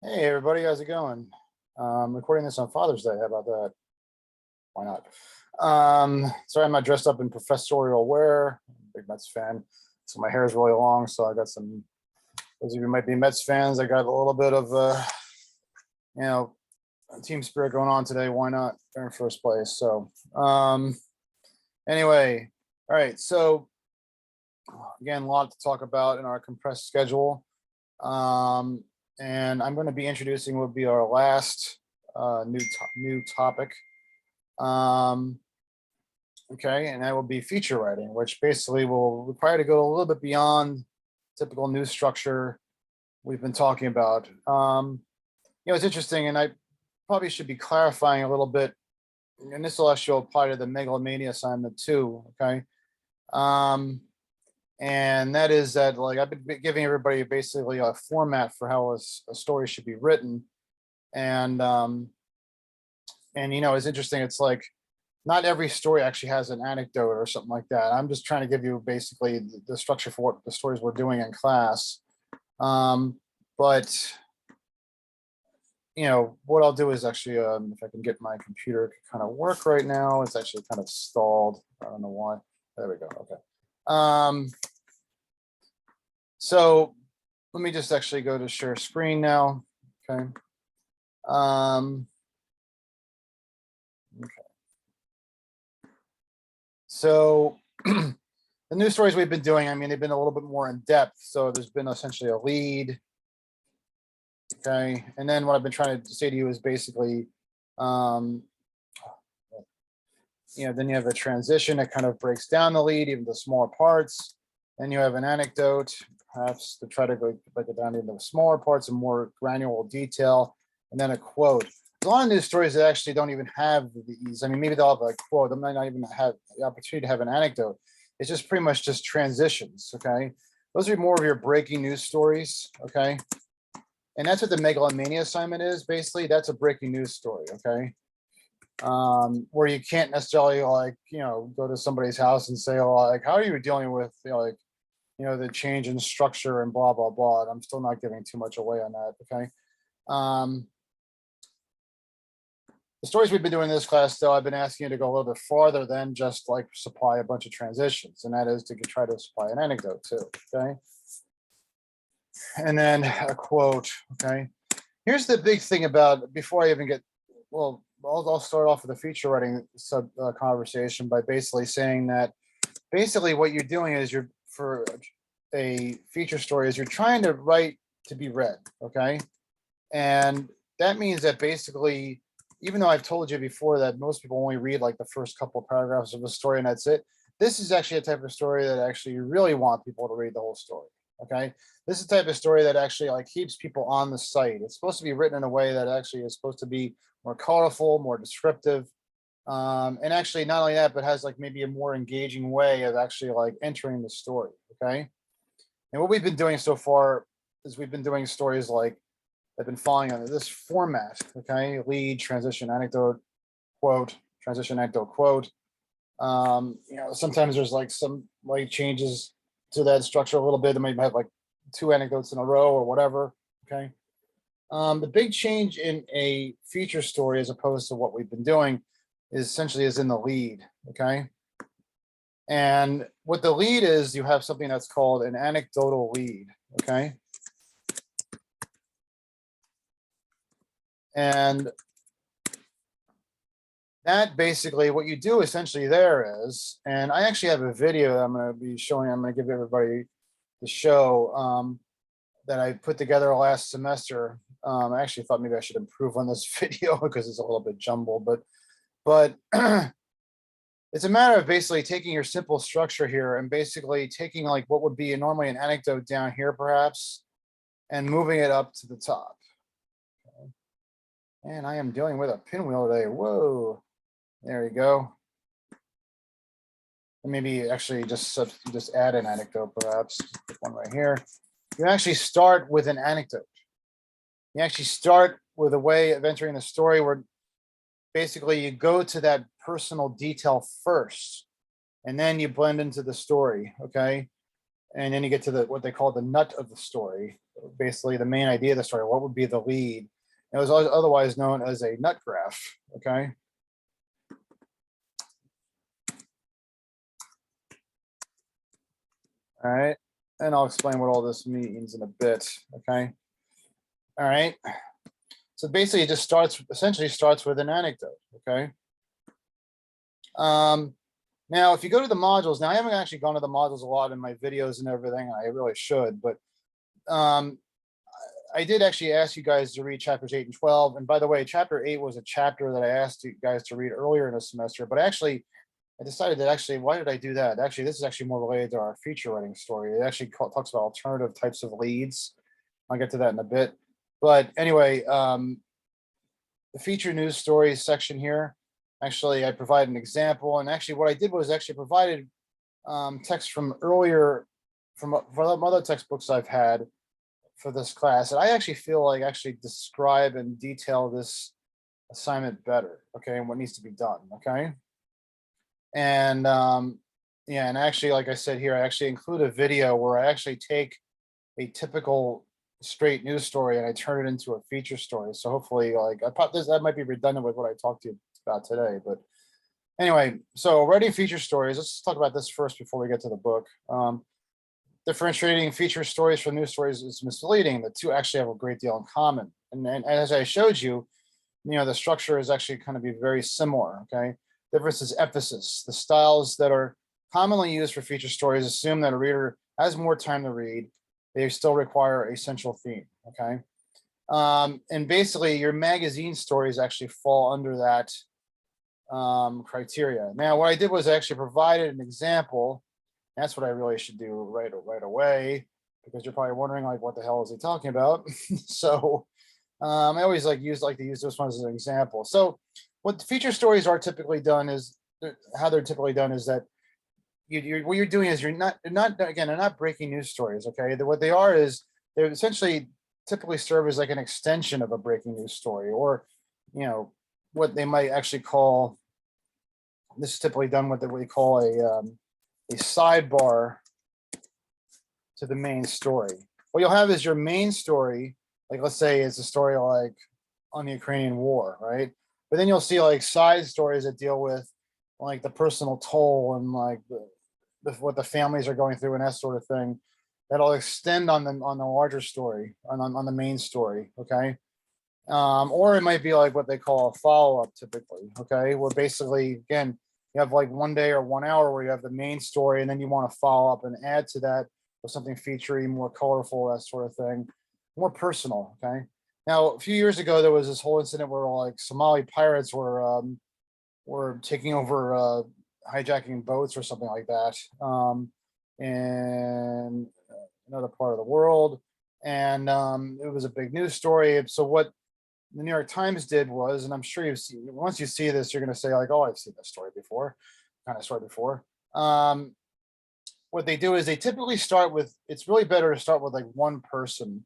Hey everybody, how's it going? Recording this on Father's Day. How about that? Why not? Sorry, I'm not dressed up in professorial wear. I'm a big Mets fan, so my hair is really long. So I got some. Those of you who might be Mets fans, I got a little bit of you know, team spirit going on today. Why not? They're in first place. So anyway, all right. So again, a lot to talk about in our compressed schedule. And I'm going to be introducing what would be our last new topic. Okay, and that will be feature writing, which basically will require to go a little bit beyond typical news structure we've been talking about. It's interesting, and I probably should be clarifying a little bit, and this will actually apply to the megalomania assignment too. Okay. And that is that, like, I've been giving everybody basically a format for how a story should be written. And it's interesting. It's like not every story actually has an anecdote or something like that. I'm just trying to give you basically the structure for what the stories we're doing in class. But what I'll do is actually, if I can get my computer to kind of work right now, it's actually kind of stalled. I don't know why. There we go. Okay. So let me just actually go to share screen now. Okay. Okay. So the news stories we've been doing, I mean, they've been a little bit more in depth. So there's been essentially a lead. Okay. And then what I've been trying to say to you is basically, then you have a transition that kind of breaks down the lead, even the smaller parts. Then you have an anecdote, perhaps to try to break it down into smaller parts and more granular detail, and then a quote. A lot of news stories that actually don't even have these. I mean, maybe they'll have a quote. They might not even have the opportunity to have an anecdote. It's just pretty much just transitions. Okay. Those are more of your breaking news stories. Okay. And that's what the megalomania assignment is. Basically, that's a breaking news story. Okay. Where you can't necessarily go to somebody's house and say, like, how are you dealing with the change in structure and blah blah blah. And I'm still not giving too much away on that. Okay. The stories we've been doing in this class, though, I've been asking you to go a little bit farther than just like supply a bunch of transitions, and that is to try to supply an anecdote too. Okay. And then a quote. Okay. Here's the big thing about, before I even get, well, I'll start off with a feature writing conversation by basically saying that basically what you're doing is for a feature story is you're trying to write to be read. Okay. And that means that basically, even though I've told you before that most people only read like the first couple of paragraphs of a story and that's it, this is actually a type of story that actually you really want people to read the whole story. Okay. This is the type of story that actually like keeps people on the site. It's supposed to be written in a way that actually is supposed to be more colorful, more descriptive. And actually not only that, but has like maybe a more engaging way of actually like entering the story. Okay. And what we've been doing so far is we've been doing stories like have been following under this format. Okay. Lead, transition, anecdote, quote, transition, anecdote, quote. Sometimes there's like some like changes to that structure a little bit. They might have like two anecdotes in a row or whatever. Okay. The big change in a feature story as opposed to what we've been doing is essentially in the lead. Okay. And what the lead is, you have something that's called an anecdotal lead. Okay. And that basically what you do essentially there is, and I actually have a video that I'm going to be showing. I'm going to give everybody the show that I put together last semester. I actually thought maybe I should improve on this video because it's a little bit jumbled, but it's a matter of basically taking your simple structure here and basically taking like what would be normally an anecdote down here perhaps and moving it up to the top. Okay. And I am dealing with a pinwheel today. Whoa, there you go. And maybe actually just add an anecdote perhaps. Put one right here. You actually start with an anecdote. You actually start with a way of entering the story where basically you go to that personal detail first, and then you blend into the story. Okay. And then you get to what they call the nut of the story. basically the main idea of the story. What would be the lead? It was otherwise known as a nut graph. Okay. All right. And I'll explain what all this means in a bit. Okay. All right. So basically, it just essentially starts with an anecdote. Okay. Now, if you go to the modules, now I haven't actually gone to the modules a lot in my videos and everything. I really should, but I did actually ask you guys to read chapters 8 and 12. And by the way, chapter 8 was a chapter that I asked you guys to read earlier in the semester, but actually, I decided that actually, why did I do that? Actually, this is actually more related to our feature writing story. It actually talks about alternative types of leads. I'll get to that in a bit. But anyway, the feature news stories section here, actually, I provide an example. And actually, what I did was actually provided text from earlier, from other textbooks I've had for this class. And I actually feel like actually describe and detail this assignment better, okay, and what needs to be done, okay? And yeah, and actually, like I said here, I actually include a video where I actually take a typical straight news story and I turn it into a feature story. So hopefully, like that might be redundant with what I talked to you about today. But anyway, so writing feature stories, let's talk about this first before we get to the book. Differentiating feature stories from news stories is misleading. The two actually have a great deal in common. And as I showed you, the structure is actually kind of be very similar, okay? Difference is emphasis. The styles that are commonly used for feature stories assume that a reader has more time to read. They still require a central theme, okay? And basically, your magazine stories actually fall under that criteria. Now, what I did was I actually provided an example. That's what I really should do right away, because you're probably wondering, like, what the hell is he talking about? So I always like to use this one as an example. So what the feature stories are typically done is how they're typically done is that what you're doing is they're not breaking news stories. Okay, what they are is they're essentially typically serve as like an extension of a breaking news story, or what they might actually call. This is typically done with what we call a sidebar to the main story. What you'll have is your main story, like let's say it's a story like on the Ukrainian war, right? But then you'll see like side stories that deal with like the personal toll and like what the families are going through and that sort of thing. That'll extend on the larger story, on the main story, okay? Or it might be like what they call a follow-up typically, okay? Where basically, again, you have like 1 day or 1 hour where you have the main story and then you want to follow up and add to that with something featuring more colorful, that sort of thing, more personal, okay? Now, a few years ago, there was this whole incident where like Somali pirates were taking over, hijacking boats or something like that, in another part of the world, and it was a big news story. So what the New York Times did was, and I'm sure you've seen, once you see this, you're going to say like, "Oh, I've seen this story before," kind of story before. What they do is they typically start with. It's really better to start with like one person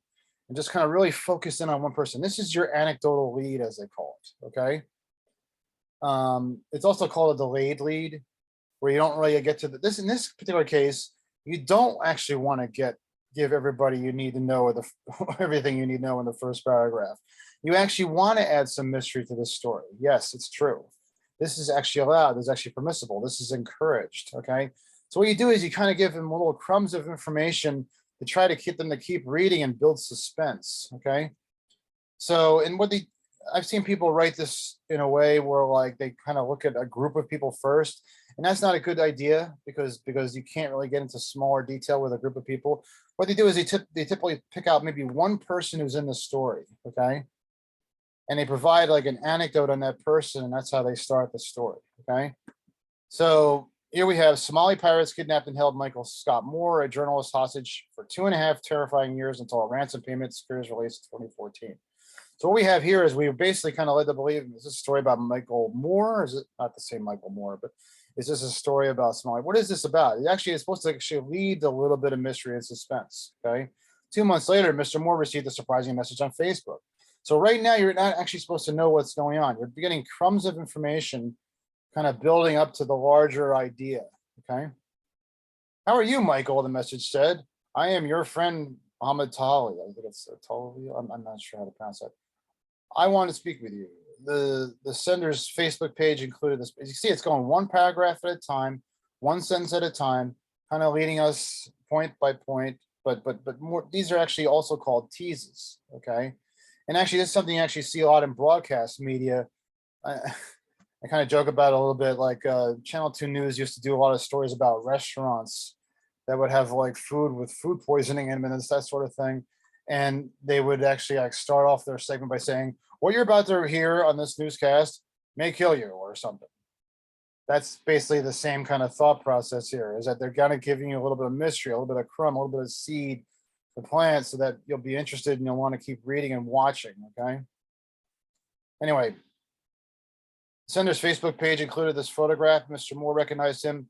and just kind of really focus in on one person. This is your anecdotal lead, as they call it. Okay. It's also called a delayed lead, where you don't really get to this. In this particular case, you don't actually want to give everybody you need to know everything you need to know in the first paragraph. You actually want to add some mystery to this story. Yes, it's true. This is actually allowed. This is actually permissible. This is encouraged. Okay. So what you do is you kind of give them little crumbs of information to try to get them to keep reading and build suspense. Okay. So, and I've seen people write this in a way where like they kind of look at a group of people first, and that's not a good idea because you can't really get into smaller detail with a group of people. What they do is they typically pick out maybe one person who's in the story, okay, and they provide like an anecdote on that person, and that's how they start the story, okay. So here we have Somali pirates kidnapped and held Michael Scott Moore, a journalist, hostage for 2.5 terrifying years until a ransom payment secures release in 2014. So what we have here is we basically kind of led to believe, is this a story about Michael Moore? Or is it not the same Michael Moore, but is this a story about Somali? What is this about? It actually is supposed to actually lead to a little bit of mystery and suspense, okay? 2 months later, Mr. Moore received a surprising message on Facebook. So right now, you're not actually supposed to know what's going on. You're getting crumbs of information kind of building up to the larger idea, okay? How are you, Michael? The message said. I am your friend Muhammad Tali, I think it's Tali, I'm not sure how to pronounce that. I want to speak with you. The sender's Facebook page included this. As you see, it's going one paragraph at a time, one sentence at a time, kind of leading us point by point. But more, these are actually also called teases. Okay, and actually, this is something you actually see a lot in broadcast media. I kind of joke about it a little bit. Like Channel 2 News used to do a lot of stories about restaurants that would have like food with food poisoning in them and that sort of thing. And they would actually like start off their segment by saying, "What you're about to hear on this newscast may kill you," or something. That's basically the same kind of thought process here, is that they're kind of giving you a little bit of mystery, a little bit of crumb, a little bit of seed to plant so that you'll be interested and you'll want to keep reading and watching. Okay. Anyway, sender's Facebook page included this photograph. Mr. Moore recognized him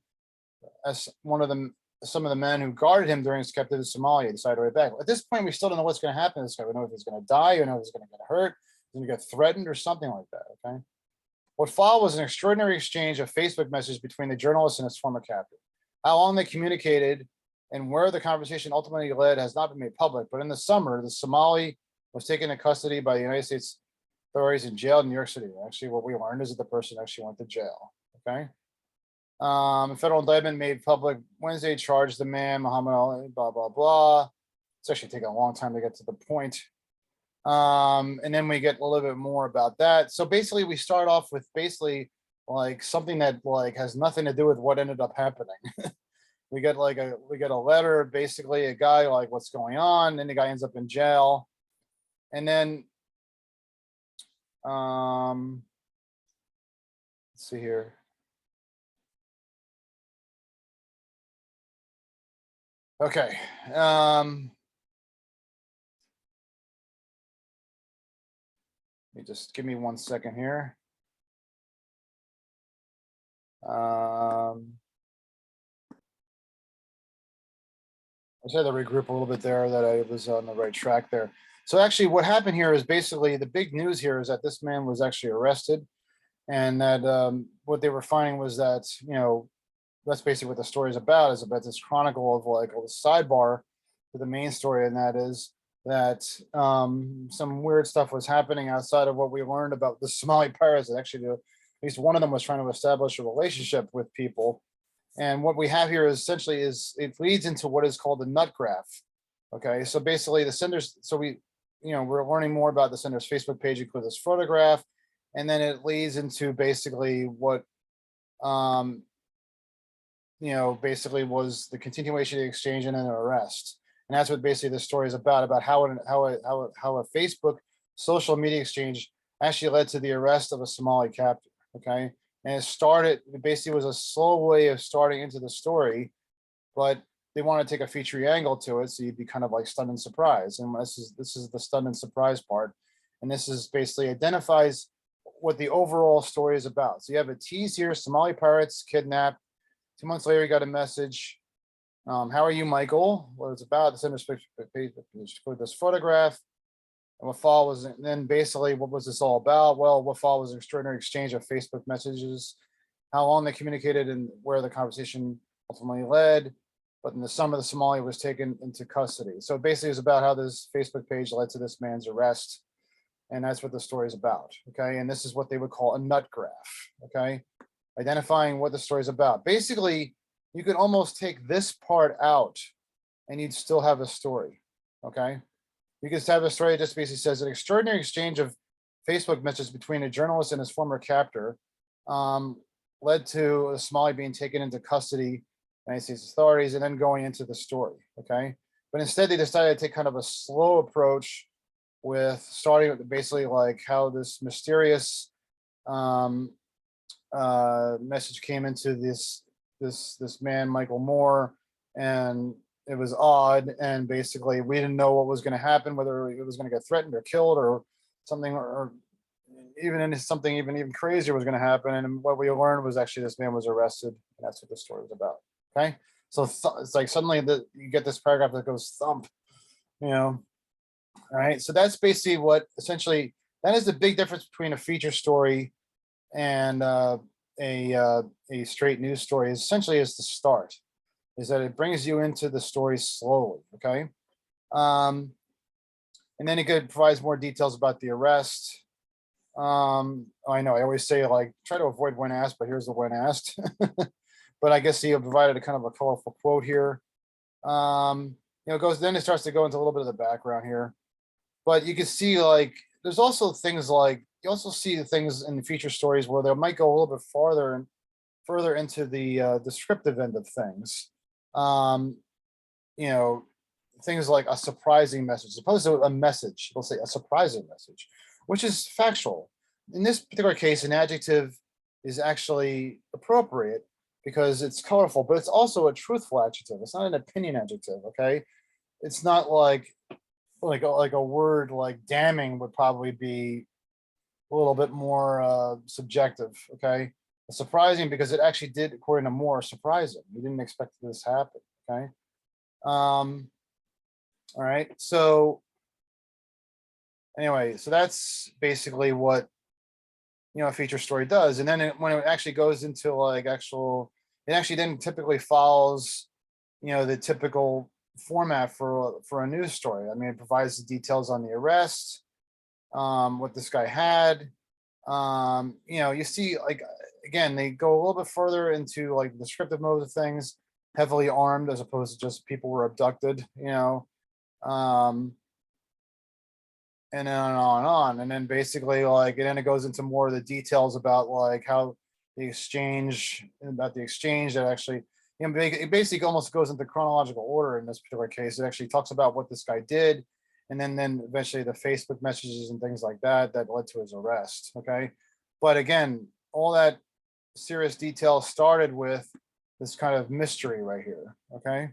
as one of them, some of the men who guarded him during his captivity in Somalia. He decided to write back. At this point, we still don't know what's going to happen to this guy. We don't know if he's going to die, we don't know if he's going to get hurt, he's going to get threatened or something like that. Okay. What followed was an extraordinary exchange of Facebook messages between the journalist and his former captor. How long they communicated and where the conversation ultimately led has not been made public, but in the summer, the Somali was taken into custody by the United States authorities and jailed in New York City. Actually, what we learned is that the person actually went to jail. Okay. A federal indictment made public Wednesday charged the man, Muhammad Ali, blah, blah, blah. It's actually taking a long time to get to the point. And then we get a little bit more about that. So basically we start off with basically like something that like has nothing to do with what ended up happening. we get a letter, basically a guy like what's going on, and the guy ends up in jail. And then let's see here. Okay. Just give me 1 second here. I just had to regroup a little bit there, that I was on the right track there. So actually what happened here is basically the big news here is that this man was actually arrested, and that what they were finding was that, you know, that's basically what the story is about this chronicle of like a sidebar to the main story. And that is that some weird stuff was happening outside of what we learned about the Somali pirates. That actually, at least one of them was trying to establish a relationship with people. And what we have here is essentially it leads into what is called the nut graph. Okay, so basically the senders, so we're learning more about the sender's Facebook page, include this photograph, and then it leads into basically what basically was the continuation of the exchange and then an arrest. And that's what basically the story is about how a Facebook social media exchange actually led to the arrest of a Somali captive. Okay. And it basically was a slow way of starting into the story, but they want to take a feature angle to it. So you'd be kind of like stunned and surprised. And this is the stunned and surprise part. And this is basically identifies what the overall story is about. So you have a tease here, Somali pirates kidnapped. 2 months later, he got a message. How are you, Michael? What it's about, the sender's page for this photograph. And what followed was, and then basically, what was this all about? Well, what followed was an extraordinary exchange of Facebook messages, how long they communicated and where the conversation ultimately led. But in the summer, the Somali was taken into custody. So basically, it's about how this Facebook page led to this man's arrest. And that's what the story is about. Okay. And this is what they would call a nut graph. Okay. Identifying what the story is about. Basically, you could almost take this part out and you'd still have a story. Okay. You could have a story that just basically says an extraordinary exchange of Facebook messages between a journalist and his former captor led to a Somali being taken into custody by United States authorities and then going into the story. Okay. But instead, they decided to take kind of a slow approach with starting with basically like how this mysterious message came into this man, Michael Moore, and it was odd. And basically, we didn't know what was going to happen, whether it was going to get threatened or killed or something, or even into something even crazier was going to happen. And what we learned was actually this man was arrested, and that's what the story was about. Okay, so it's like suddenly you get this paragraph that goes thump, All right, so that's basically what essentially that is the big difference between a feature story and a straight news story. Essentially is the start, is that it brings you into the story slowly. Okay, And then it provides more details about the arrest. I know I always say like try to avoid when asked, but here's the when asked. But I guess he provided a kind of a colorful quote here. It goes, then it starts to go into a little bit of the background here. But you can see like there's also things like you also see the things in the feature stories where they might go a little bit farther and further into the descriptive end of things. Um, you know, things like a surprising message, as opposed to a message, they'll say a surprising message, which is factual. In this particular case, an adjective is actually appropriate because it's colorful, but it's also a truthful adjective. It's not an opinion adjective, okay? It's not like a word like damning would probably be a little bit more subjective, okay? Surprising because it actually did, according to Moore, surprising. You didn't expect this to happen, okay? All right, so anyway, so that's basically what a feature story does. And then when it actually goes into like it actually then typically follows the typical format for a news story. I mean, it provides the details on the arrest, what this guy had. You see like again, they go a little bit further into like the descriptive mode of things, heavily armed as opposed to just people were abducted, and then on and on. And then basically like, and then it goes into more of the details about like how the exchange that actually, it basically almost goes into chronological order in this particular case. It actually talks about what this guy did. And then eventually the Facebook messages and things like that led to his arrest. Okay. But again, all that serious detail started with this kind of mystery right here. Okay.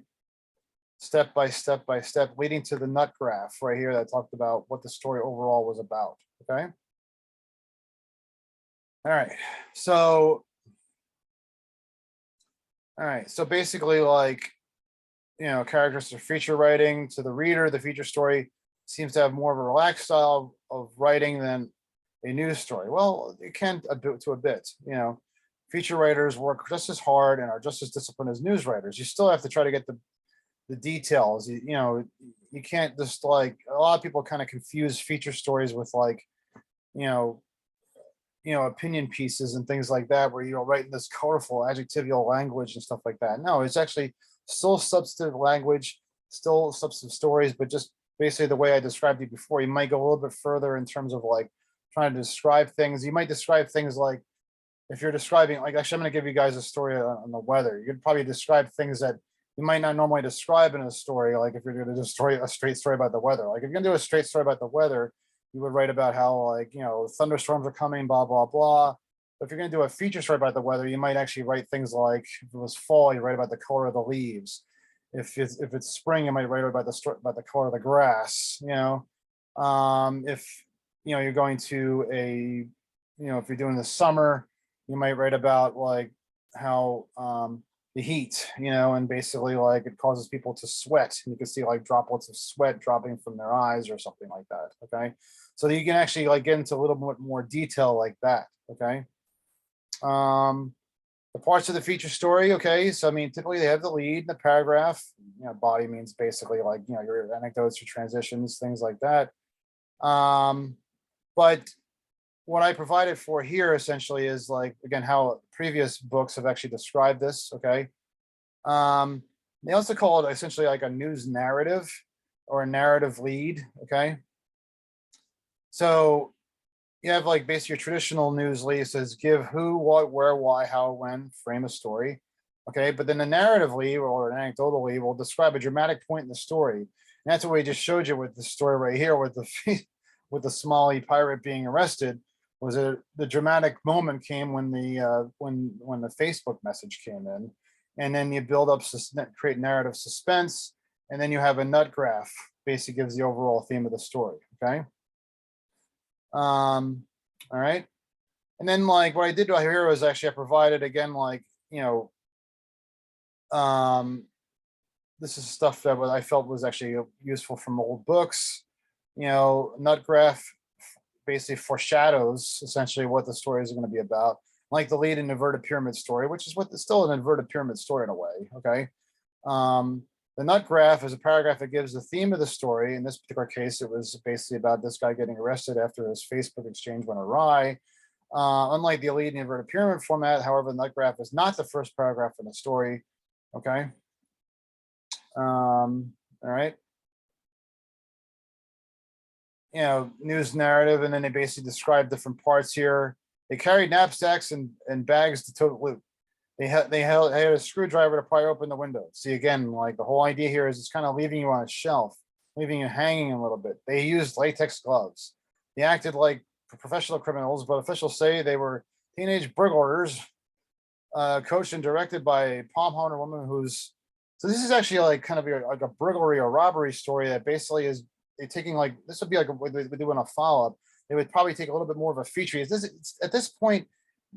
Step by step by step, leading to the nut graph right here that talked about what the story overall was about. Okay. All right. So, basically, like, characters are feature writing to the reader. The feature story seems to have more of a relaxed style of writing than a news story. Well, it can to a bit. Feature writers work just as hard and are just as disciplined as news writers. You still have to try to get the details. You can't just like, a lot of people kind of confuse feature stories with like opinion pieces and things like that, where you're writing this colorful adjectival language and stuff like that. No, it's actually still substantive language, still substantive stories, but just basically the way I described it before. You might go a little bit further in terms of like trying to describe things. You might describe things like, if you're describing, like, actually, I'm going to give you guys a story on the weather. You could probably describe things that you might not normally describe in a story. Like if you're going to do a straight story about the weather, like if you're going to do a straight story about the weather, you would write about how, like, thunderstorms are coming, blah, blah, blah. But if you're going to do a feature story about the weather, you might actually write things like, if it was fall, you write about the color of the leaves. If it's spring, you might write about the color of the grass. If you're going to if you're doing the summer, you might write about like how the heat, and basically like it causes people to sweat. And you can see like droplets of sweat dropping from their eyes or something like that. Okay. So you can actually like get into a little bit more detail like that. Okay. The parts of the feature story. Okay. So, I mean, typically they have the lead, the paragraph, body means basically like, your anecdotes, your transitions, things like that. But what I provided for here essentially is like, again, how previous books have actually described this. Okay. They also call it essentially like a news narrative or a narrative lead. Okay. So you have like basically your traditional news lead says give who, what, where, why, how, when, frame a story. Okay. But then the narrative lead or an anecdotal lead will describe a dramatic point in the story. And that's what we just showed you with the story right here with with the Somali pirate being arrested. Was the dramatic moment came when the Facebook message came in, and then you build up, create narrative suspense, and then you have a nut graph, basically gives the overall theme of the story. Okay. All right. And then like what I did here was actually I provided again like this is stuff that I felt was actually useful from old books. Nut graph basically foreshadows essentially what the story is going to be about, like the lead in inverted pyramid story, which is still an inverted pyramid story in a way. Okay. The nut graph is a paragraph that gives the theme of the story. In this particular case, it was basically about this guy getting arrested after his Facebook exchange went awry. Unlike the elite and inverted pyramid format, however, the nut graph is not the first paragraph in the story. Okay. All right. You know, news narrative, and then they basically describe different parts here. They carried knapsacks and bags to tote loot. They had a screwdriver to pry open the window. See, again, like the whole idea here is it's kind of leaving you on a shelf, leaving you hanging a little bit. They used latex gloves. They acted like professional criminals, but officials say they were teenage burglars, coached and directed by a palm hunter woman who's. So this is actually like kind of like a burglary or robbery story that basically is they're taking like this would be like we're doing a follow up. They would probably take a little bit more of a feature. It's at this point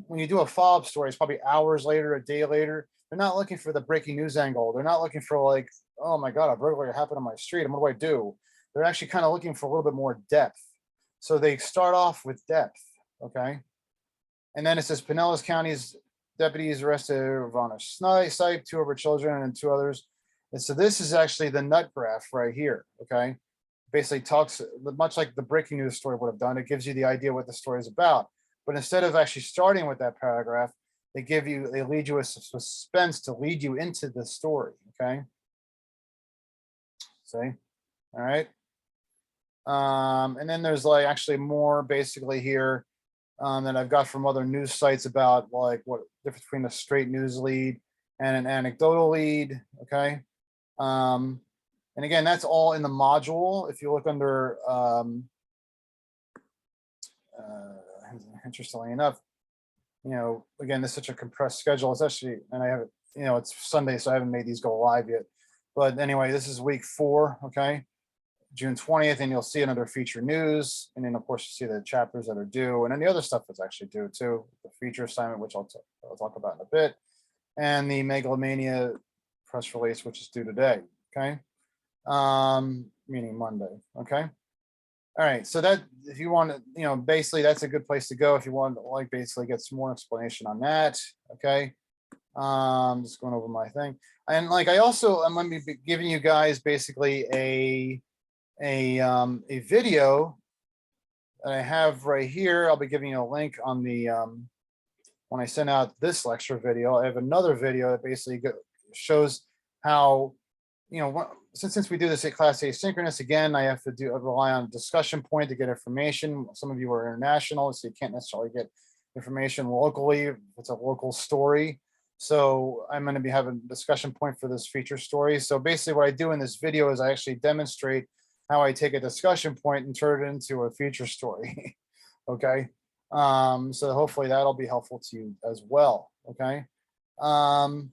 when you do a follow-up story, it's probably hours later, a day later. They're not looking for the breaking news angle. They're not looking for like, oh my God, a burglary happened on my street. And what do I do? They're actually kind of looking for a little bit more depth. So they start off with depth, okay? And then it says Pinellas County's deputies arrested Ivana Sipe, 2 of her children and 2 others. And so this is actually the nut graph right here, okay? Basically talks much like the breaking news story would have done. It gives you the idea what the story is about. But instead of actually starting with that paragraph, they lead you with suspense to lead you into the story. Okay. See, all right. And then there's like actually more basically here that I've got from other news sites about like what difference between a straight news lead and an anecdotal lead. Okay. And again, that's all in the module. If you look under interestingly enough, you know, again, this is such a compressed schedule. It's actually, and I haven't, you know, it's Sunday, so I haven't made these go live yet. But anyway, this is week 4, okay, June 20th, and you'll see it under feature news. And then, of course, you see the chapters that are due, and then the other stuff that's actually due too, the feature assignment, which I'll talk about in a bit, and the Megalomania press release, which is due today, okay, meaning Monday, okay. All right, so that if you want to, you know, basically that's a good place to go if you want to like basically get some more explanation on that. Okay. Just going over my thing. And like I also I'm going to be giving you guys basically a video that I have right here. I'll be giving you a link on the when I send out this lecture video. I have another video that basically shows how, you know, since we do this at Class Asynchronous, again, I have to rely on a discussion point to get information. Some of you are international, so you can't necessarily get information locally. It's a local story. So I'm going to be having a discussion point for this feature story. So basically what I do in this video is I actually demonstrate how I take a discussion point and turn it into a feature story. Okay. So hopefully that'll be helpful to you as well. Okay. All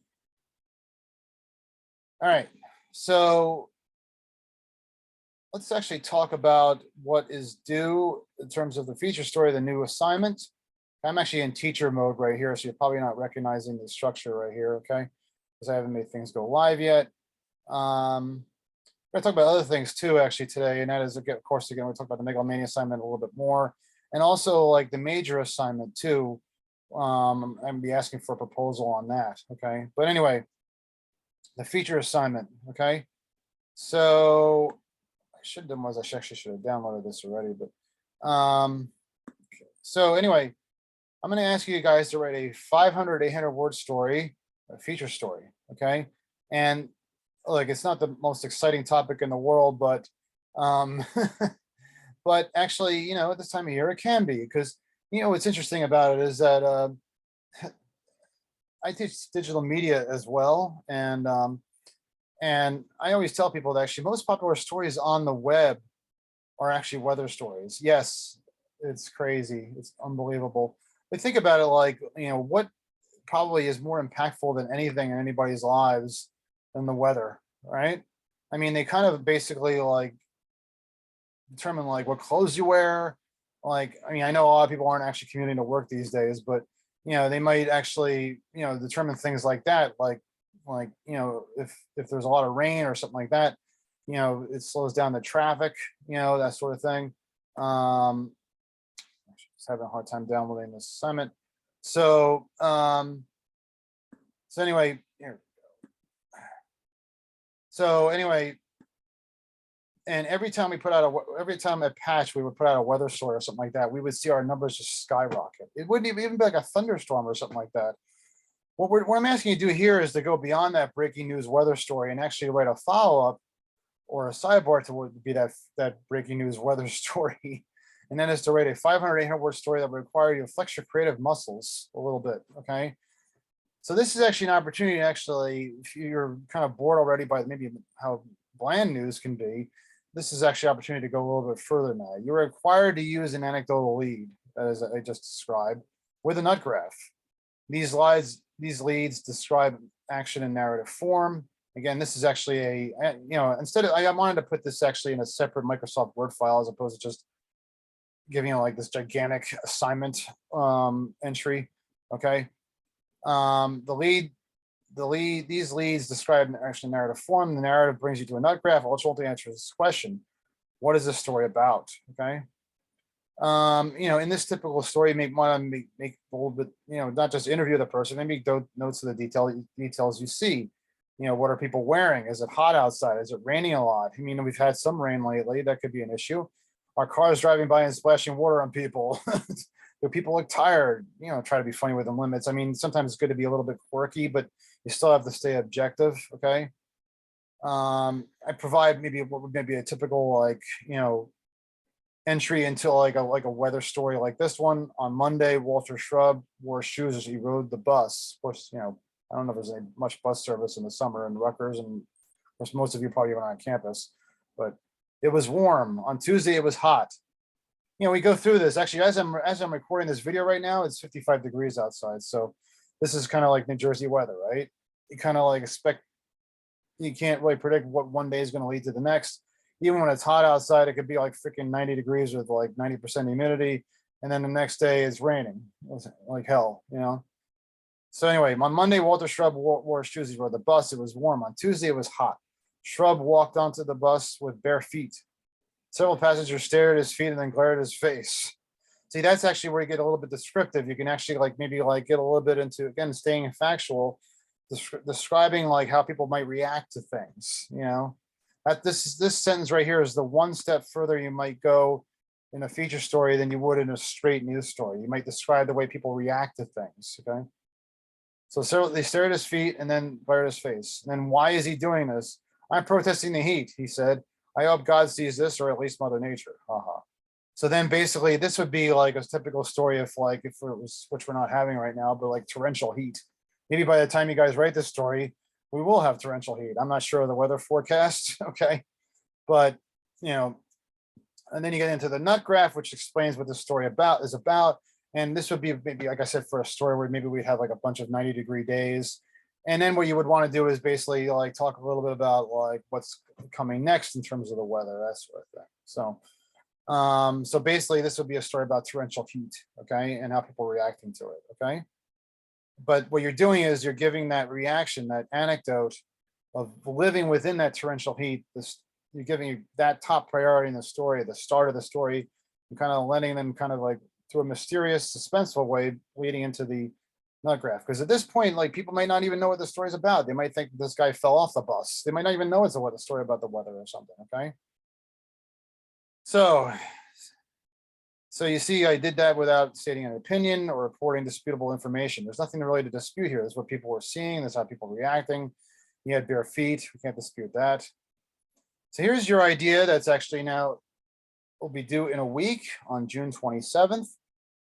right. So let's actually talk about what is due in terms of the feature story, the new assignment. I'm actually in teacher mode right here, so you're probably not recognizing the structure right here, okay? Because I haven't made things go live yet. We're gonna talk about other things too, actually, today, and that is, of course, again, we talk about the Megalomania assignment a little bit more, and also like the major assignment too. I'm gonna be asking for a proposal on that, okay? But anyway, the feature assignment, okay? So I should have done was I actually should have downloaded this already, but okay. So anyway, I'm going to ask you guys to write a 500, 800 word story, a feature story, okay? And like, it's not the most exciting topic in the world, but but actually, you know, at this time of year, it can be, because, you know, what's interesting about it is that I teach digital media as well, and I always tell people that actually most popular stories on the web are actually weather stories. Yes, it's crazy. It's unbelievable. But think about it like, you know, what probably is more impactful than anything in anybody's lives than the weather, right? I mean, they kind of basically like determine like what clothes you wear. Like, I mean, I know a lot of people aren't actually commuting to work these days, but, you know, they might actually, you know, determine things like that. Like, you know, if there's a lot of rain or something like that, you know, it slows down the traffic, you know, that sort of thing. Just having a hard time downloading this assignment. So so anyway, here. So anyway, and every time we put out every time a patch, we would put out a weather story or something like that, we would see our numbers just skyrocket. It wouldn't even be like a thunderstorm or something like that. What I'm asking you to do here is to go beyond that breaking news weather story and actually write a follow-up or a sidebar to what would be that breaking news weather story. And then is to write a 500, 800 word story that would require you to flex your creative muscles a little bit. Okay. So this is actually an opportunity to actually, if you're kind of bored already by maybe how bland news can be, this is actually an opportunity to go a little bit further now. You're required to use an anecdotal lead, that is I just described, with a nut graph. These leads describe action in narrative form. Again, this is actually instead of, I wanted to put this actually in a separate Microsoft Word file as opposed to just giving you like this gigantic assignment entry. Okay. These leads describe an action in narrative form. The narrative brings you to a nut graph, which ultimately answers this question: what is this story about? Okay. In this typical story, you may want to make a little bit, not just interview the person, maybe notes of the details you see. What are people wearing? Is it hot outside? Is it raining a lot? I mean, we've had some rain lately. That could be an issue. Are cars driving by and splashing water on people? Do people look tired? Try to be funny with the limits. I mean, sometimes it's good to be a little bit quirky, but you still have to stay objective. Okay. I provide maybe what would maybe a typical entry into like a weather story like this one. On Monday, Walter Shrub wore shoes as he rode the bus. Of course, I don't know if there's any much bus service in the summer in Rutgers, and of course most of you probably went on campus, but it was warm. On Tuesday, it was hot. We go through this. Actually, as I'm recording this video right now, it's 55 degrees outside. So this is kind of like New Jersey weather, right? You kind of like expect, you can't really predict what one day is going to lead to the next. Even when it's hot outside, it could be like freaking 90 degrees with like 90% humidity. And then the next day it's raining like hell, So anyway, on Monday, Walter Shrub wore shoes. He rode the bus. It was warm. On Tuesday, it was hot. Shrub walked onto the bus with bare feet. Several passengers stared at his feet and then glared at his face. See, that's actually where you get a little bit descriptive. You can actually maybe get a little bit into, again, staying factual, describing like how people might react to things. That this sentence right here is the one step further you might go in a feature story than you would in a straight news story. You might describe the way people react to things. Okay. So they stare at his feet and then glare at his face. And then why is he doing this? I'm protesting the heat, he said. I hope God sees this, or at least Mother Nature. Haha. So then basically this would be like a typical story of like, if it was, which we're not having right now, but like torrential heat. Maybe by the time you guys write this story, we will have torrential heat. I'm not sure of the weather forecast. Okay. But, and then you get into the nut graph, which explains what the story is about. And this would be maybe, like I said, for a story where maybe we have like a bunch of 90-degree days. And then what you would want to do is basically like talk a little bit about like what's coming next in terms of the weather, that sort of thing. So basically this would be a story about torrential heat, okay, and how people are reacting to it, okay. But what you're doing is you're giving that reaction, that anecdote of living within that torrential heat. You're giving that top priority in the story, at the start of the story, and kind of letting them kind of like through a mysterious, suspenseful way leading into the nut graph. Because at this point, like people might not even know what the story's about. They might think this guy fell off the bus. They might not even know it's a story about the weather or something. Okay. So you see, I did that without stating an opinion or reporting disputable information. There's nothing really to dispute here. That's what people were seeing. That's how people were reacting. He had bare feet. We can't dispute that. So here's your idea. That's actually now will be due in a week on June 27th.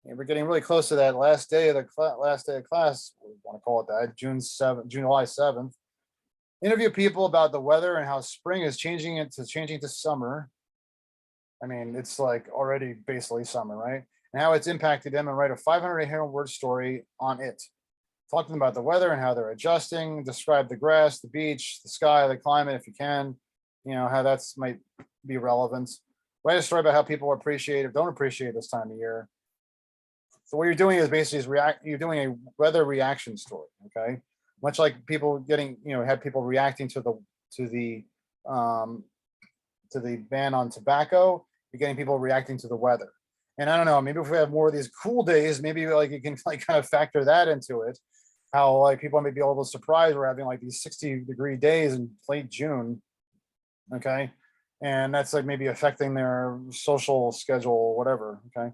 And we're getting really close to that last day of class. We want to call it that, July 7th. Interview people about the weather and how spring is changing to summer. I mean, it's like already basically summer, right? And how it's impacted them, and write a 500 word story on it. Talk to them about the weather and how they're adjusting. Describe the grass, the beach, the sky, the climate, if you can. How that's might be relevant. Write a story about how people appreciate or don't appreciate this time of year. So what you're doing is basically you're doing a weather reaction story, okay? Much like people getting, had people reacting to the ban on tobacco, you're getting people reacting to the weather. And I don't know, maybe if we have more of these cool days, maybe like you can like kind of factor that into it. how like people may be a little surprised we're having like these 60-degree days in late June. Okay. And that's like maybe affecting their social schedule or whatever. Okay.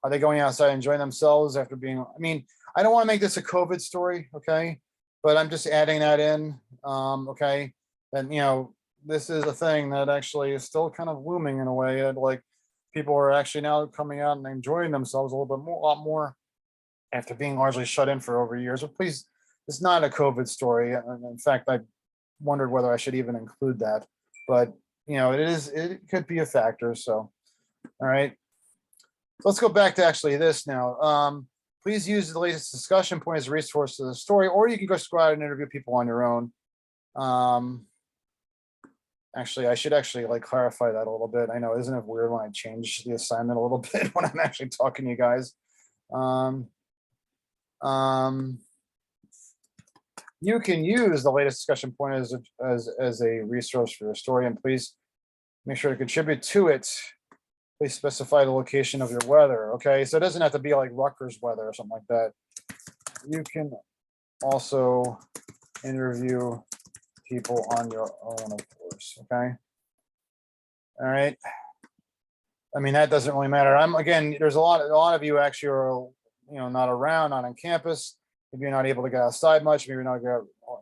Are they going outside enjoying themselves after being, I mean, I don't want to make this a COVID story. Okay. But I'm just adding that in. Okay. And, you know, this is a thing that actually is still kind of looming in a way. And like people are actually now coming out and enjoying themselves a little bit more, a lot more after being largely shut in for over years. But please, it's not a COVID story. And in fact, I wondered whether I should even include that. But you know, it could be a factor. So, all right. So let's go back to actually this now. Please use the latest discussion point as a resource to the story, or you can just go out and interview people on your own. Actually, I should actually like clarify that a little bit. I know, isn't it weird when I change the assignment a little bit when I'm actually talking to you guys? You can use the latest discussion point as a resource for your story, and please make sure to contribute to it. Please specify the location of your weather. Okay, so it doesn't have to be like Rutgers weather or something like that. You can also interview people on your own, of course. Okay. All right. I mean, that doesn't really matter. Again, there's a lot of you actually are, you know, not around, not on campus. Maybe you're not able to get outside much. Maybe you're not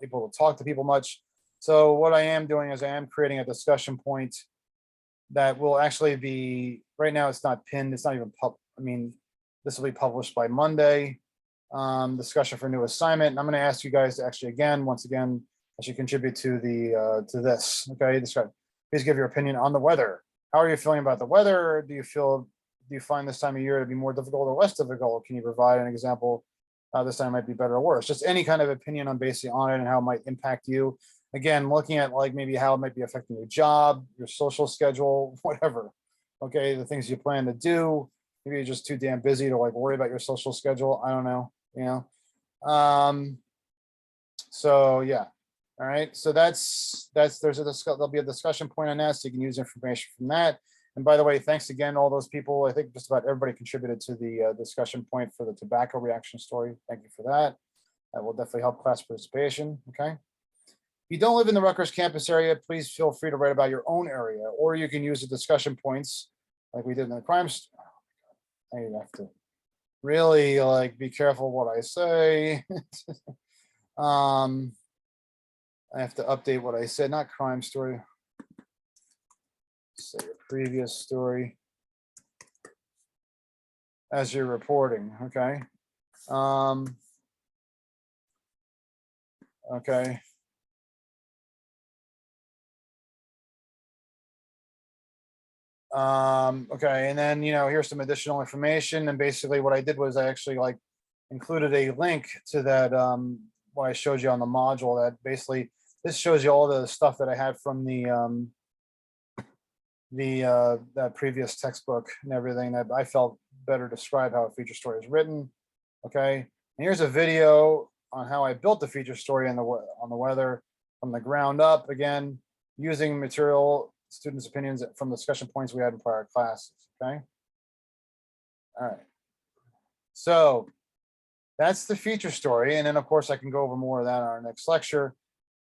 able to talk to people much. So what I am doing is I am creating a discussion point that will actually be, right now it's not pinned. It's not even I mean, this will be published by Monday. Discussion for new assignment. And I'm going to ask you guys to actually, once again, actually contribute to to this. Okay. Please give your opinion on the weather. How are you feeling about the weather? Do you find this time of year to be more difficult or less difficult? Can you provide an example? This time might be better or worse. Just any kind of opinion on basically on it and how it might impact you. Again, looking at like maybe how it might be affecting your job, your social schedule, whatever. Okay, the things you plan to do. Maybe you're just too damn busy to like worry about your social schedule. I don't know. You know. So yeah. All right. So there'll be a discussion point on that, so you can use information from that. And by the way, thanks again, all those people. I think just about everybody contributed to the discussion point for the tobacco reaction story. Thank you for that. That will definitely help class participation. Okay. If you don't live in the Rutgers campus area, please feel free to write about your own area, or you can use the discussion points like we did in the crimes. I have to really like be careful what I say. I have to update what I said, not crime story. Say a previous story as you're reporting. Okay. Okay. Okay, and then, you know, here's some additional information. And basically what I did was I actually like included a link to that what I showed you on the module. That basically this shows you all the stuff that I had from that previous textbook and everything that I felt better describe how a feature story is written. Okay, and here's a video on how I built the feature story on the weather from the ground up, again using material, students' opinions from discussion points we had in prior classes. Okay. All right. So that's the feature story. And then of course I can go over more of that in our next lecture.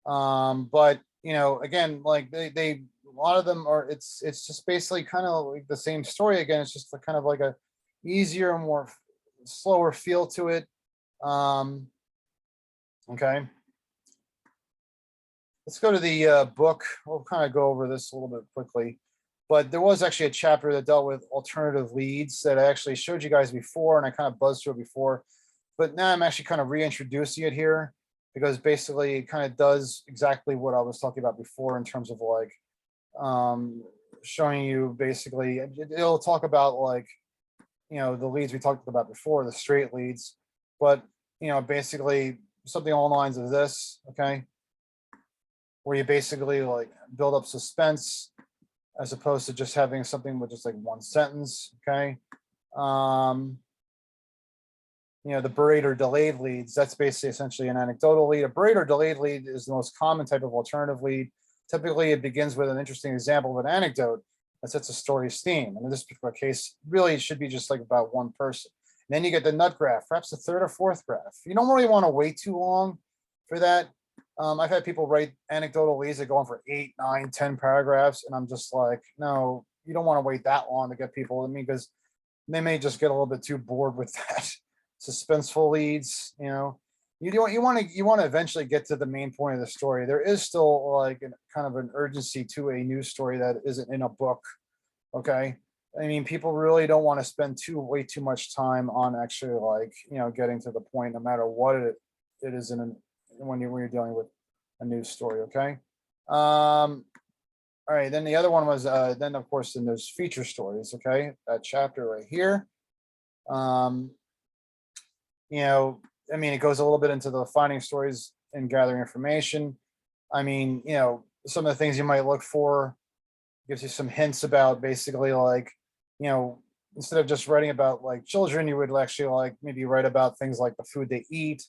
But you know, again, like they a lot of them are, it's just basically kind of like the same story again. It's just kind of like a easier, more slower feel to it. Okay. Let's go to the book. We'll kind of go over this a little bit quickly, but there was actually a chapter that dealt with alternative leads that I actually showed you guys before, and I kind of buzzed through it before, but now I'm actually kind of reintroducing it here because basically it kind of does exactly what I was talking about before in terms of like showing you basically, it'll talk about like, you know, the leads we talked about before, the straight leads, but you know, basically something along the lines of this, okay, where you basically like build up suspense as opposed to just having something with just like one sentence, okay. You know, the buried or delayed leads, that's basically essentially an anecdotal lead. A buried or delayed lead is the most common type of alternative lead. Typically, it begins with an interesting example of an anecdote that sets a story's theme. And in this particular case, really, it should be just like about one person. then you get the nut graph, perhaps the third or fourth graph. You don't really want to wait too long for that. I've had people write anecdotal leads that go on for 8, 9, 10 paragraphs, and I'm just like, no, you don't want to wait that long to get people. I mean, because they may just get a little bit too bored with that suspenseful leads. You want to eventually get to the main point of the story. There is still like kind of an urgency to a news story that isn't in a book. Okay. I mean, people really don't want to spend way too much time on actually like, getting to the point, no matter what it is when you're dealing with a news story. Okay. All right. Then the other one was, then of course, then there's feature stories. Okay. That chapter right here. I mean, it goes a little bit into the finding stories and gathering information. I mean, some of the things you might look for, gives you some hints about basically like, instead of just writing about like children, you would actually like maybe write about things like the food they eat,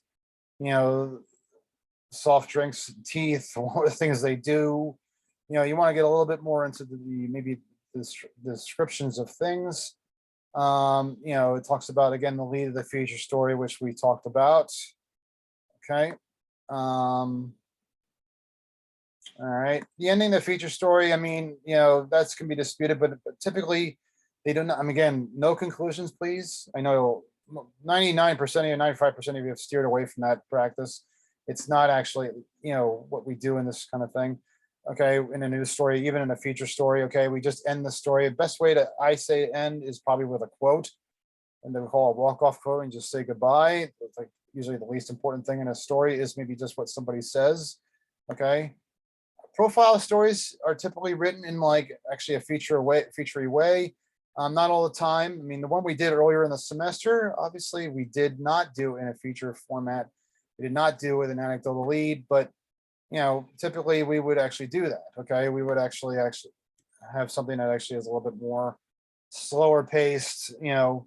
soft drinks, teeth, what are the things they do. You want to get a little bit more into maybe the descriptions of things. It talks about, again, the lead of the feature story, which we talked about. Okay. All right. The ending of the feature story, I mean, that's can be disputed, but typically they do not, again, no conclusions, please. I know 99% of you, 95% of you have steered away from that practice. It's not actually, what we do in this kind of thing. Okay, in a news story, even in a feature story, okay, we just end the story. The best way to, I say, end is probably with a quote, and they call a walk-off quote and just say goodbay. It's like usually the least important thing in a story is maybe just what somebody says. Okay, profile stories are typically written in like actually a featurey way. Not all the time. I mean, the one we did earlier in the semester, obviously, we did not do in a feature format. We did not do with an anecdotal lead, but typically we would actually do that. Okay, we would actually have something that actually is a little bit more slower paced. Gives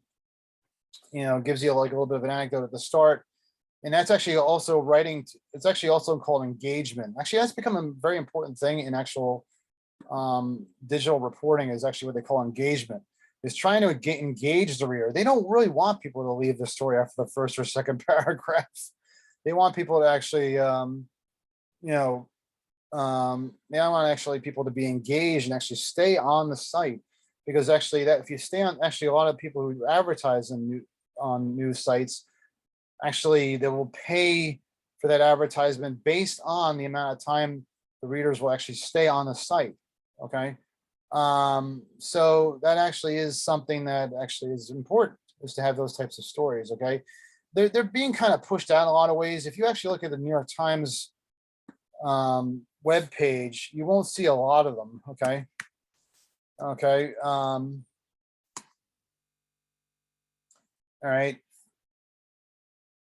you like a little bit of an anecdote at the start, and that's actually also writing. It's actually also called engagement. Actually, that's become a very important thing in actual digital reporting. Is actually what they call engagement. Is trying to engage the reader. They don't really want people to leave the story after the first or second paragraph. They want people to actually they want actually people to be engaged and actually stay on the site, because actually that if you stay on, actually a lot of people who advertise on news sites, actually they will pay for that advertisement based on the amount of time the readers will actually stay on the site. Okay, so that actually is something that actually is important, is to have those types of stories. Okay, they're being kind of pushed out in a lot of ways. If you actually look at the New York Times web page, you won't see a lot of them. Okay. All right.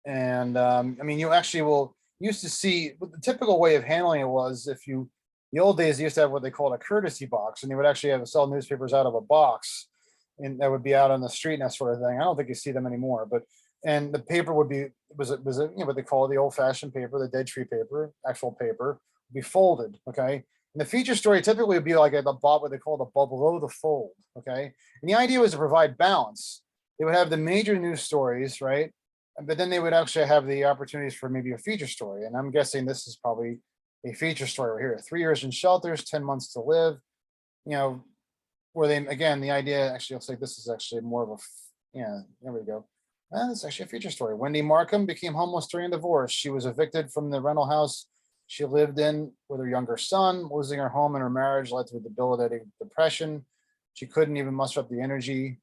And I mean, you actually used to see what the typical way of handling it was, the old days they used to have what they called a courtesy box, and they would actually have to sell newspapers out of a box, and that would be out on the street and that sort of thing. I don't think you see them anymore, and the paper would be was what they call the old-fashioned paper, the dead tree paper, actual paper, would be folded. Okay, and the feature story typically would be like at the bottom, what they call the below the fold. Okay, and the idea was to provide balance. They would have the major news stories, right, but then they would actually have the opportunities for maybe a feature story. And I'm guessing this is probably a feature story right here: 3 years in shelters, 10 months to live. Where they, again, the idea actually looks like this is actually more of there we go. It's actually a feature story. Wendy Markham became homeless during a divorce. She was evicted from the rental house she lived in with her younger son. Losing her home and her marriage led to a debilitating depression. She couldn't even muster up the energy.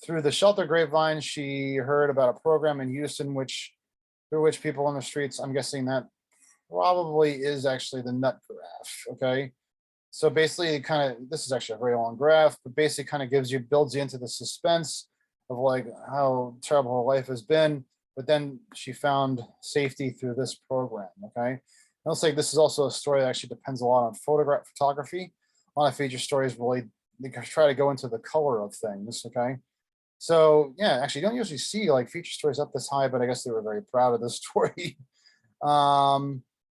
Through the shelter grapevine, she heard about a program in Houston through which people on the streets, I'm guessing that probably is actually the nut graph. Okay. So basically this is actually a very long graph, but basically kind of builds you into the suspense of like how terrible her life has been. But then she found safety through this program. Okay. It looks like this is also a story that actually depends a lot on photography. A lot of feature stories really, they try to go into the color of things. Okay. So yeah, actually you don't usually see like feature stories up this high, but I guess they were very proud of this story.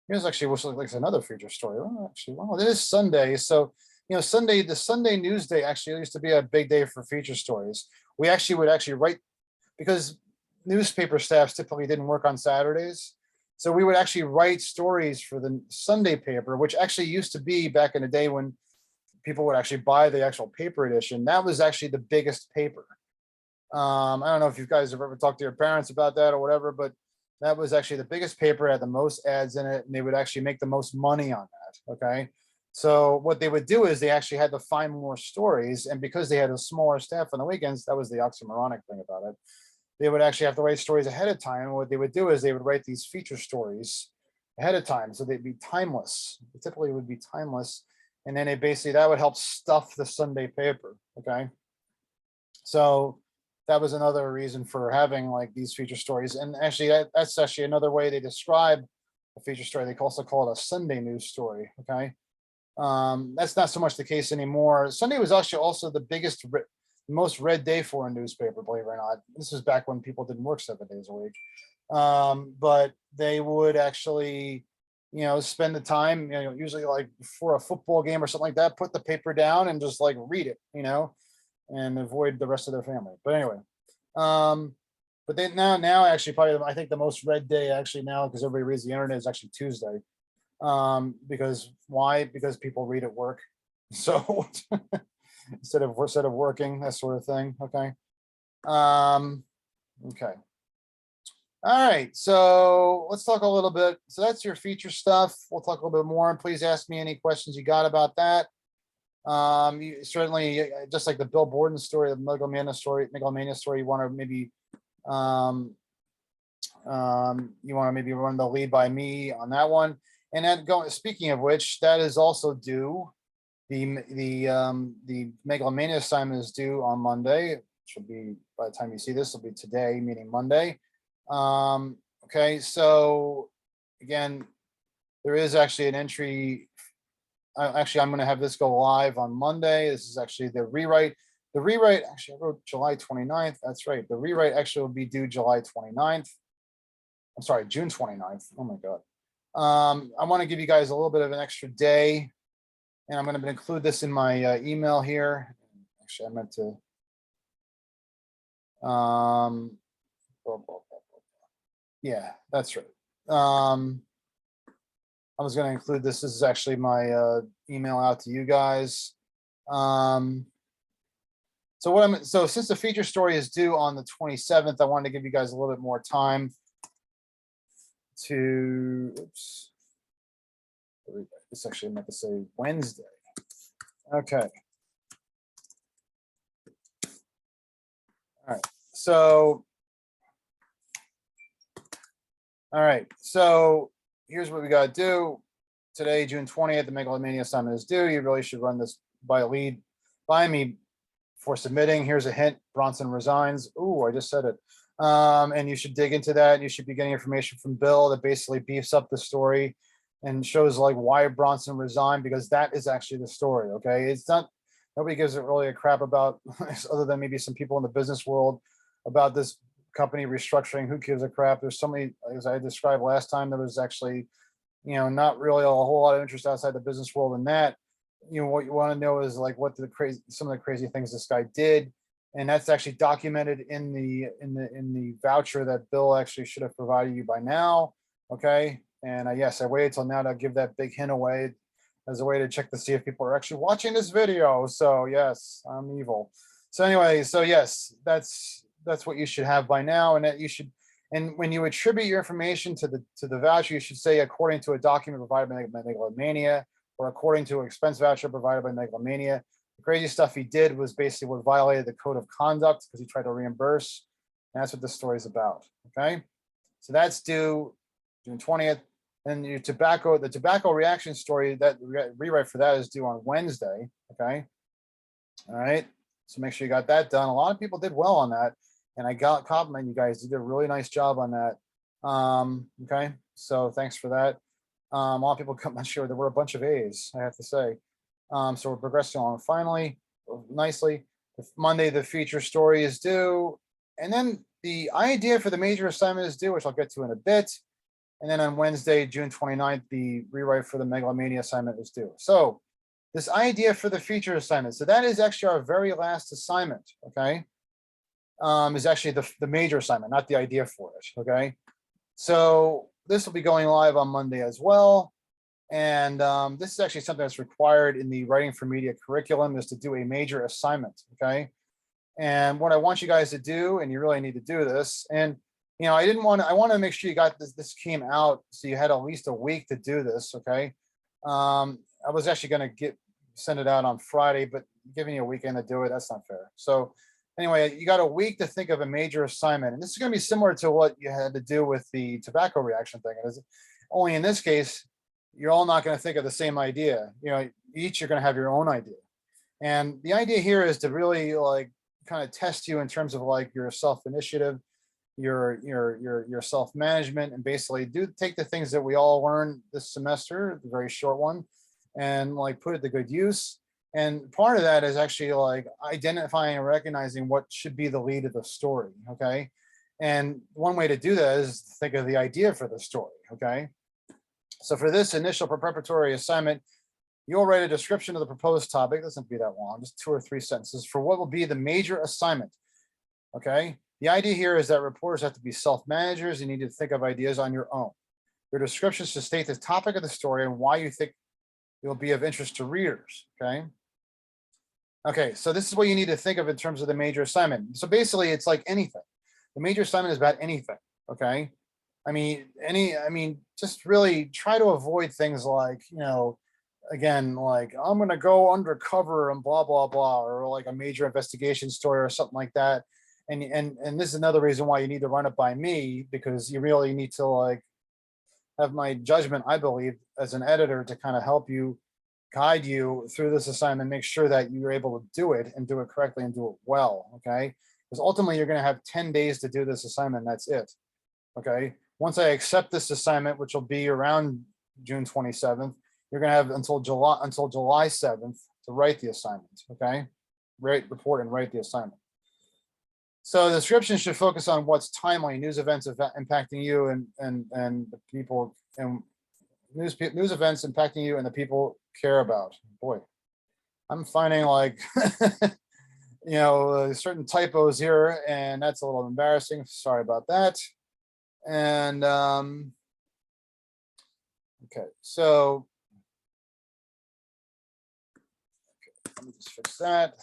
Here's actually what's like another feature story. It is Sunday. So, the Sunday news day actually used to be a big day for feature stories. We actually would write because newspaper staffs typically didn't work on Saturdays. So we would actually write stories for the Sunday paper, which actually used to be back in the day when people would actually buy the actual paper edition. That was actually the biggest paper. I don't know if you guys have ever talked to your parents about that or whatever, but that was actually the biggest paper, had the most ads in it, and they would actually make the most money on that. Okay. So what they would do is they actually had to find more stories. And because they had a smaller staff on the weekends, that was the oxymoronic thing about it. They would actually have to write stories ahead of time. And what they would do is they would write these feature stories ahead of time. So they'd be timeless. They typically would be timeless. And then that would help stuff the Sunday paper. Okay. So that was another reason for having like these feature stories. And actually that's actually another way they describe a feature story. They also call it a Sunday news story. Okay. That's not so much the case anymore. Sunday was actually also the most read day for a newspaper, believe it or not. This was back when people didn't work 7 days a week. But they would actually, spend the time, usually like before a football game or something like that, put the paper down and just like read it, and avoid the rest of their family. But anyway, but then now actually probably I think the most read day actually now, because everybody reads the internet, is actually Tuesday. Because why? Because people read at work. So instead of working, that sort of thing. Okay. Okay. All right. So let's talk a little bit. So that's your feature stuff. We'll talk a little bit more, and please ask me any questions you got about that. You certainly, just like the Bill Borden story, the megalomania story, you want to maybe you want to maybe run the lead by me on that one. And then speaking of which, that is also due. The megalomania assignment is due on Monday, which will be, by the time you see this, will be today, meaning Monday. Okay, so again, there is actually an entry. Actually, I'm going to have this go live on Monday. This is actually the rewrite. The rewrite, actually, I wrote July 29th. That's right. The rewrite actually will be due July 29th. I'm sorry, June 29th. Oh my God. I want to give you guys a little bit of an extra day, and I'm going to include this in my email here. Actually, I meant to. Yeah, that's right. I was going to include this. This is actually my email out to you guys. So since the feature story is due on the 27th, I wanted to give you guys a little bit more time to, oops. This actually meant to say Wednesday. Okay. All right. So, all right. So here's what we got to do. Today, June 20th, the megalomania assignment is due. You really should run this by me for submitting. Here's a hint: Bronson resigns. Ooh, I just said it. And you should dig into that. You should be getting information from Bill that basically beefs up the story and shows like why Bronson resigned, because that is actually the story. Okay, it's not. Nobody gives it really a crap about, other than maybe some people in the business world, about this company restructuring. Who gives a crap? There's so many, as I described last time, there was actually, not really a whole lot of interest outside the business world in that. What you want to know is like what some of the crazy things this guy did, and that's actually documented in the voucher that Bill actually should have provided you by now. Okay, and yes, I waited till now to give that big hint away as a way to check to see if people are actually watching this video. So yes, I'm evil. So anyway, so yes, that's what you should have by now, and that you should. And when you attribute your information to the voucher, you should say according to a document provided by Megalomania, or according to an expense voucher provided by Megalomania. The crazy stuff he did was basically what violated the code of conduct, because he tried to reimburse. And that's what this story is about. Okay, so that's due June 20th. And the tobacco reaction story, that rewrite for that is due on Wednesday. Okay, all right. So make sure you got that done. A lot of people did well on that, and I got compliment you guys. You did a really nice job on that. Okay, so thanks for that. A lot of people come. I'm sure there were a bunch of A's, I have to say. So we're progressing along finally, nicely. Monday, the feature story is due, and then the idea for the major assignment is due, which I'll get to in a bit. And then on Wednesday, June 29th, the rewrite for the megalomania assignment is due. So this idea for the feature assignment, so that is actually our very last assignment. Okay. is actually the major assignment, not the idea for it, okay? So this will be going live on Monday as well. And this is actually something that's required in the Writing for Media curriculum, is to do a major assignment, okay? And what I want you guys to do, and you really need to do this, and I want to make sure you got this came out, so you had at least a week to do this, okay? I was actually going to send it out on Friday, but giving you a weekend to do it, that's not fair. So anyway, you got a week to think of a major assignment, and this is going to be similar to what you had to do with the tobacco reaction thing. Only in this case, you're all not going to think of the same idea. Each you're going to have your own idea, and the idea here is to really like kind of test you in terms of like your self-initiative, your self-management, and basically take the things that we all learned this semester, the very short one, and like put it to good use. And part of that is actually like identifying and recognizing what should be the lead of the story, okay? And one way to do that is to think of the idea for the story, okay? So for this initial preparatory assignment, you'll write a description of the proposed topic. It doesn't be that long, just 2 or 3 sentences for what will be the major assignment, okay? The idea here is that reporters have to be self-managers. You need to think of ideas on your own. Your descriptions should state the topic of the story and why you think it will be of interest to readers, okay? Okay, so this is what you need to think of in terms of the major assignment. So basically, it's like anything. The major assignment is about anything, okay? I mean, just really try to avoid things like, again, like I'm going to go undercover and blah, blah, blah, or like a major investigation story or something like that. And this is another reason why you need to run it by me, because you really need to like have my judgment, I believe, as an editor to kind of help you, guide you through this assignment, make sure that you're able to do it and do it correctly and do it well, okay? Because ultimately you're going to have 10 days to do this assignment, that's it, okay? Once I accept this assignment, which will be around June 27th, you're going to have until July 7th to write the assignment, okay? Report and write the assignment. So the description should focus on what's timely, news events impacting you and the people, and news events impacting you and the people care about. Boy, I'm finding like certain typos here, and that's a little embarrassing. Sorry about that. And okay, so let me just fix that.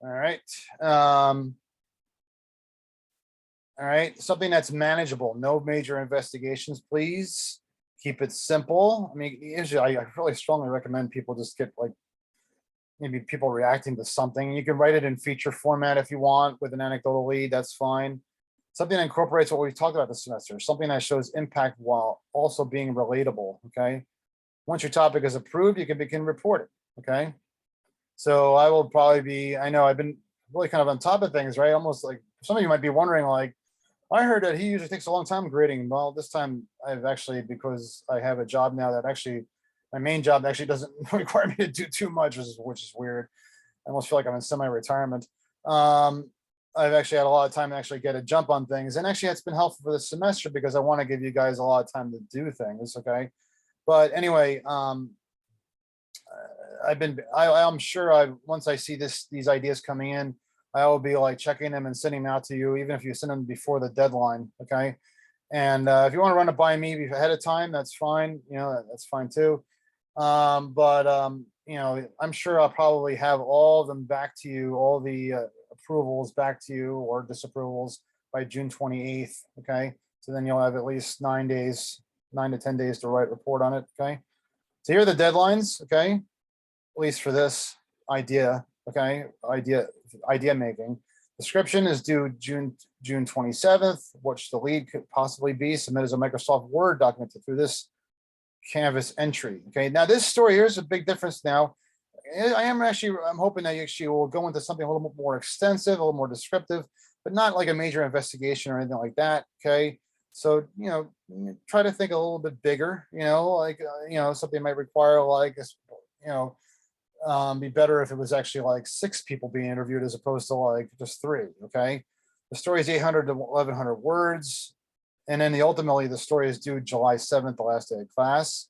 All right. All right, something that's manageable. No major investigations, please. Keep it simple. I mean, usually I really strongly recommend people just get like maybe people reacting to something. You can write it in feature format if you want with an anecdotal lead, that's fine. Something that incorporates what we've talked about this semester, something that shows impact while also being relatable, okay? Once your topic is approved, you can begin reporting, okay? So I will probably be, I know I've been really kind of on top of things, right? Almost like some of you might be wondering like, I heard that he usually takes a long time grading. Well, this time I've actually, because I have a job now that actually, my main job actually doesn't require me to do too much, which is weird. I almost feel like I'm in semi-retirement. I've actually had a lot of time to actually get a jump on things. And actually it's been helpful for this semester because I want to give you guys a lot of time to do things, okay? But anyway, I'm sure once I see these ideas coming in, I will be like checking them and sending them out to you, even if you send them before the deadline, okay? And if you want to run it by me ahead of time, that's fine. That's fine too. I'm sure I'll probably have all of them back to you, all the approvals back to you or disapprovals by June 28th, okay? So then you'll have at least 9 to 10 days to write report on it, okay? So here are the deadlines, okay? At least for this idea, okay? Idea making. Description is due June 27th, which the lead could possibly be. Submit as a Microsoft Word document through this Canvas entry. Okay, now this story, here's a big difference now. I'm hoping that you actually will go into something a little bit more extensive, a little more descriptive, but not like a major investigation or anything like that. Okay, so try to think a little bit bigger. Something might require like be better if it was actually like 6 people being interviewed as opposed to like just 3. Okay, the story is 800 to 1100 words. And then ultimately the story is due July 7th, the last day of class.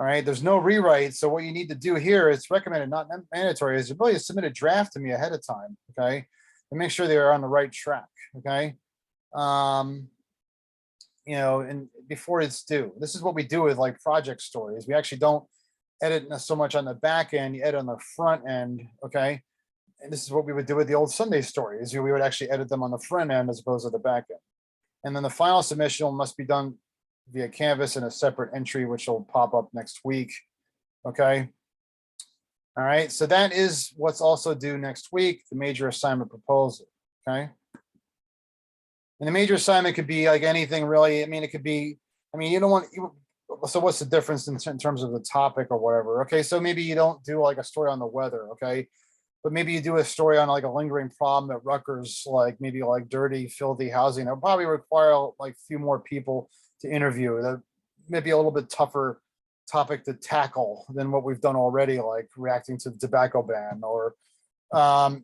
All right, there's no rewrite. So what you need to do here is recommended, not mandatory, is really to submit a draft to me ahead of time, okay? And make sure they're on the right track, okay? You know, and before it's due. This is what we do with like project stories. We actually don't edit so much on the back end, you edit on the front end, okay? And this is what we would do with the old Sunday stories. We would actually edit them on the front end as opposed to the back end. And then the final submission must be done via Canvas in a separate entry, which will pop up next week. Okay. All right. So that is what's also due next week, the major assignment proposal. Okay. And the major assignment could be like anything really. I mean, it could be, I mean, you don't want, so what's the difference in terms of the topic or whatever? Okay. So maybe you don't do like a story on the weather. Okay. But maybe you do a story on like a lingering problem at Rutgers, like maybe like dirty, filthy housing. It'll probably require like a few more people to interview. That may be a little bit tougher topic to tackle than what we've done already, like reacting to the tobacco ban, or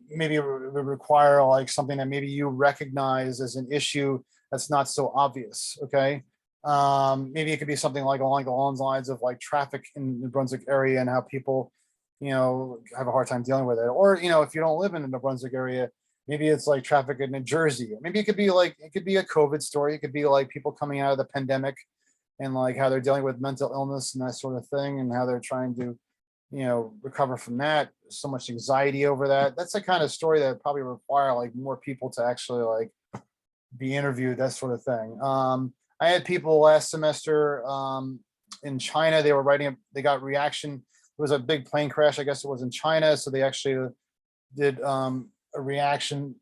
maybe it would require like something that maybe you recognize as an issue that's not so obvious. Okay. Maybe it could be something like along the lines of like traffic in the Brunswick area and how people, you know, have a hard time dealing with it. Or, you know, if you don't live in the New Brunswick area, maybe it's like traffic in New Jersey. Maybe it could be like, it could be a COVID story. It could be like people coming out of the pandemic and like how they're dealing with mental illness and that sort of thing, and how they're trying to, you know, recover from that. So much anxiety over that. That's the kind of story that probably require like more people to actually like be interviewed, that sort of thing. I had people last semester in China, they were writing, they got reaction. It was a big plane crash, I guess it was in China. So they actually did a reaction.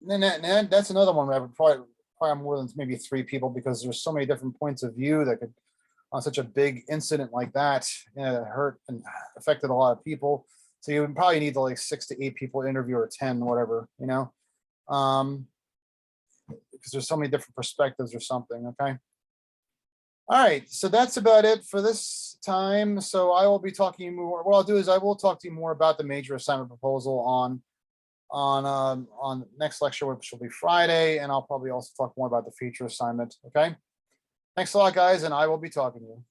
And that's another one where I would probably more than maybe 3 people, because there's so many different points of view that could, on such a big incident like that, you know, that hurt and affected a lot of people. So you would probably need to like 6 to 8 people to interview, or 10, whatever, you know, because there's so many different perspectives or something. Okay. All right, so that's about it for this time. So I will be talking more. What I'll do is I will talk to you more about the major assignment proposal on next lecture, which will be Friday, and I'll probably also talk more about the feature assignment. Okay. Thanks a lot, guys, and I will be talking to you.